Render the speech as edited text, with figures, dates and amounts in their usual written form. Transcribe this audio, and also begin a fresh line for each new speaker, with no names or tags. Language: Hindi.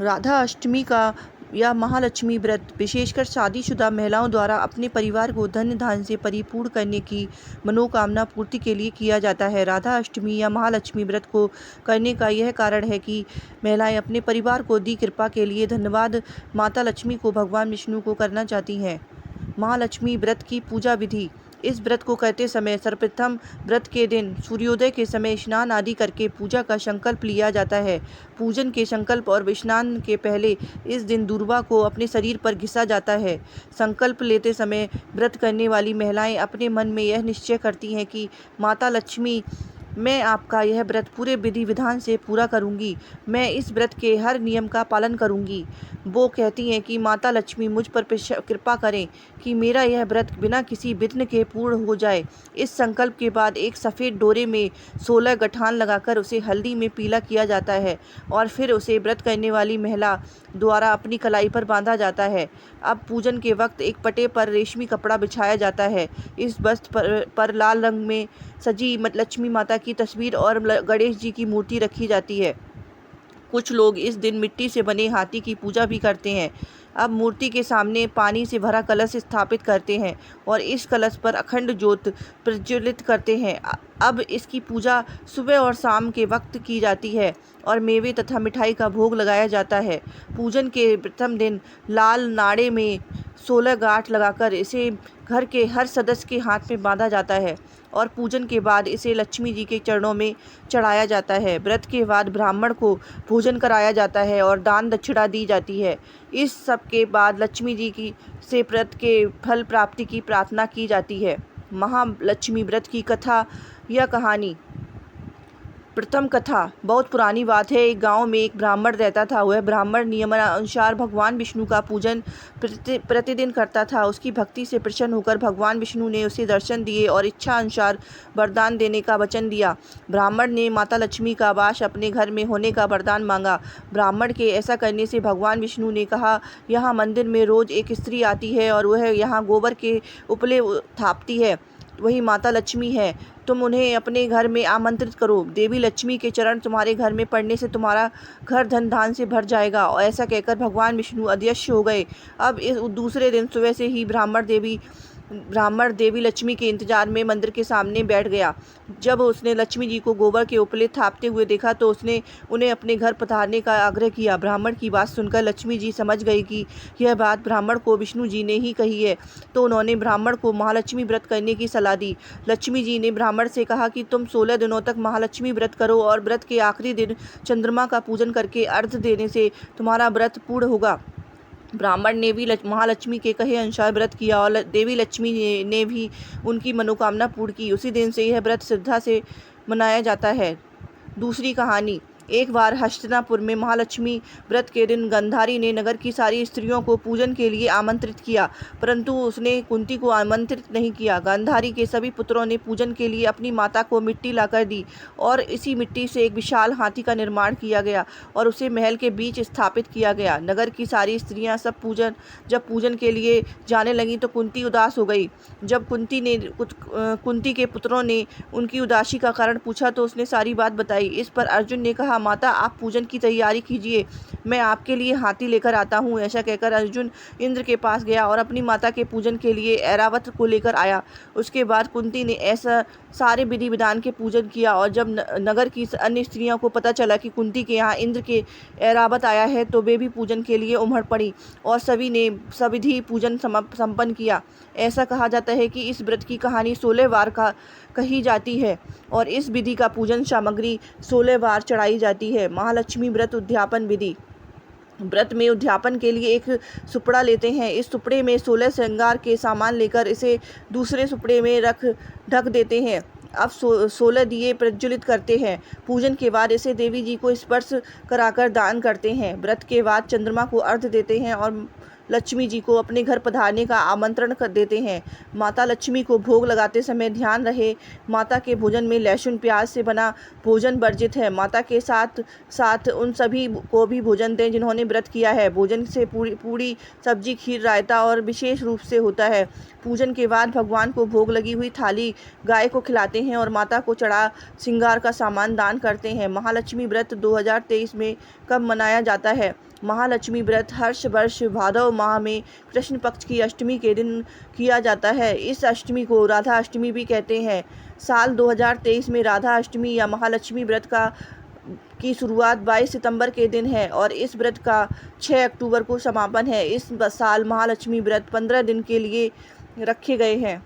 राधा अष्टमी का या महालक्ष्मी व्रत विशेषकर शादीशुदा महिलाओं द्वारा अपने परिवार को धन धान्य से परिपूर्ण करने की मनोकामना पूर्ति के लिए किया जाता है। राधा अष्टमी या महालक्ष्मी व्रत को करने का यह कारण है कि महिलाएं अपने परिवार को दी कृपा के लिए धन्यवाद माता लक्ष्मी को भगवान विष्णु को करना चाहती हैं। महालक्ष्मी व्रत की पूजा विधि। इस व्रत को करते समय सर्वप्रथम व्रत के दिन सूर्योदय के समय स्नान आदि करके पूजा का संकल्प लिया जाता है। पूजन के संकल्प और स्नान के पहले इस दिन दूर्वा को अपने शरीर पर घिसा जाता है। संकल्प लेते समय व्रत करने वाली महिलाएं अपने मन में यह निश्चय करती हैं कि माता लक्ष्मी, मैं आपका यह व्रत पूरे विधि विधान से पूरा करूंगी। मैं इस व्रत के हर नियम का पालन करूंगी। वो कहती हैं कि माता लक्ष्मी मुझ पर कृपा करें कि मेरा यह व्रत बिना किसी विघ्न के पूर्ण हो जाए। इस संकल्प के बाद एक सफ़ेद डोरे में 16 गठान लगाकर उसे हल्दी में पीला किया जाता है और फिर उसे व्रत करने वाली महिला द्वारा अपनी कलाई पर बांधा जाता है। अब पूजन के वक्त एक पटे पर रेशमी कपड़ा बिछाया जाता है। इस वस्त्र पर लाल रंग में सजी लक्ष्मी माता की तस्वीर और गणेश जी की मूर्ति रखी जाती है। कुछ लोग इस दिन मिट्टी से बने हाथी की पूजा भी करते हैं। अब मूर्ति के सामने पानी से भरा कलश स्थापित करते हैं और इस कलश पर अखंड ज्योत प्रज्वलित करते हैं। अब इसकी पूजा सुबह और शाम के वक्त की जाती है और मेवे तथा मिठाई का भोग लगाया जाता है। पूजन के प्रथम दिन लाल नाड़े में 16 गांठ लगाकर इसे घर के हर सदस्य के हाथ में बांधा जाता है और पूजन के बाद इसे लक्ष्मी जी के चरणों में चढ़ाया जाता है। व्रत के बाद ब्राह्मण को भोजन कराया जाता है और दान दक्षिणा दी जाती है। इस सब के बाद लक्ष्मी जी की से व्रत के फल प्राप्ति की प्रार्थना की जाती है। महालक्ष्मी व्रत की कथा या कहानी। प्रथम कथा। बहुत पुरानी बात है। एक गांव में एक ब्राह्मण रहता था। वह ब्राह्मण नियमानुसार भगवान विष्णु का पूजन प्रतिदिन करता था। उसकी भक्ति से प्रसन्न होकर भगवान विष्णु ने उसे दर्शन दिए और इच्छा अनुसार वरदान देने का वचन दिया। ब्राह्मण ने माता लक्ष्मी का वास अपने घर में होने का वरदान मांगा। ब्राह्मण के ऐसा करने से भगवान विष्णु ने कहा, यहाँ मंदिर में रोज एक स्त्री आती है और वह यहाँ गोबर के उपले थापती है, वही माता लक्ष्मी है। तुम उन्हें अपने घर में आमंत्रित करो। देवी लक्ष्मी के चरण तुम्हारे घर में पड़ने से तुम्हारा घर धन धान से भर जाएगा। और ऐसा कहकर भगवान विष्णु अदृश्य हो गए। अब इस दूसरे दिन सुबह से ही ब्राह्मण देवी लक्ष्मी के इंतजार में मंदिर के सामने बैठ गया। जब उसने लक्ष्मी जी को गोबर के उपले थापते हुए देखा तो उसने उन्हें अपने घर पधारने का आग्रह किया। ब्राह्मण की बात सुनकर लक्ष्मी जी समझ गई कि यह बात ब्राह्मण को विष्णु जी ने ही कही है, तो उन्होंने ब्राह्मण को महालक्ष्मी व्रत करने की सलाह दी। लक्ष्मी जी ने ब्राह्मण से कहा कि तुम 16 दिनों तक महालक्ष्मी व्रत करो और व्रत के आखिरी दिन चंद्रमा का पूजन करके अर्घ्य देने से तुम्हारा व्रत पूर्ण होगा। ब्राह्मण ने भी महालक्ष्मी के कहे अनुसार व्रत किया और देवी लक्ष्मी ने भी उनकी मनोकामना पूर्ण की। उसी दिन से यह व्रत श्रद्धा से मनाया जाता है। दूसरी कहानी। एक बार हस्तिनापुर में महालक्ष्मी व्रत के दिन गांधारी ने नगर की सारी स्त्रियों को पूजन के लिए आमंत्रित किया, परंतु उसने कुंती को आमंत्रित नहीं किया। गांधारी के सभी पुत्रों ने पूजन के लिए अपनी माता को मिट्टी लाकर दी और इसी मिट्टी से एक विशाल हाथी का निर्माण किया गया और उसे महल के बीच स्थापित किया गया। नगर की सारी स्त्रियां जब पूजन के लिए जाने लगीं तो कुंती उदास हो गई। जब कुंती के पुत्रों ने उनकी उदासी का कारण पूछा तो उसने सारी बात बताई। इस पर अर्जुन ने कहा, माता आप पूजन की तैयारी कीजिए, मैं आपके लिए हाथी लेकर आता हूँ। ऐसा कहकर अर्जुन इंद्र के पास गया और अपनी माता के पूजन के लिए ऐरावत को लेकर आया। उसके बाद कुंती ने ऐसा सारे विधि विधान के पूजन किया और जब नगर की अन्य स्त्रियों को पता चला कि कुंती के यहाँ इंद्र के ऐरावत आया है तो वे भी पूजन के लिए उमड़ पड़ी और सभी ने सविधि पूजन संपन्न किया। ऐसा कहा जाता है कि इस व्रत की कहानी 16 बार कही जाती है और इस विधि का पूजन सामग्री 16 बार चढ़ाई जाती है। महालक्ष्मी व्रत उद्यापन विधि। व्रत में उद्यापन के लिए एक सुपड़ा लेते हैं। इस सुपड़े में 16 श्रृंगार के सामान लेकर इसे दूसरे सुपड़े में ढक देते हैं। अब 16 दिए प्रज्वलित करते हैं। पूजन के बाद इसे देवी जी को स्पर्श कराकर दान करते हैं। व्रत के बाद चंद्रमा को अर्घ्य देते हैं और लक्ष्मी जी को अपने घर पधारने का आमंत्रण कर देते हैं। माता लक्ष्मी को भोग लगाते समय ध्यान रहे, माता के भोजन में लहसुन प्याज से बना भोजन वर्जित है। माता के साथ साथ उन सभी को भी भोजन दें जिन्होंने व्रत किया है। भोजन से पूरी सब्जी, खीर, रायता और विशेष रूप से होता है। पूजन के बाद भगवान को भोग लगी हुई थाली गाय को खिलाते हैं और माता को चढ़ा श्रृंगार का सामान दान करते हैं। महालक्ष्मी व्रत 2023 में कब मनाया जाता है? महालक्ष्मी व्रत हर वर्ष भादव माह में कृष्ण पक्ष की अष्टमी के दिन किया जाता है। इस अष्टमी को राधा अष्टमी भी कहते हैं। साल 2023 में राधा अष्टमी या महालक्ष्मी व्रत की शुरुआत 22 सितंबर के दिन है और इस व्रत का 6 अक्टूबर को समापन है। इस साल महालक्ष्मी व्रत 15 दिन के लिए रखे गए हैं।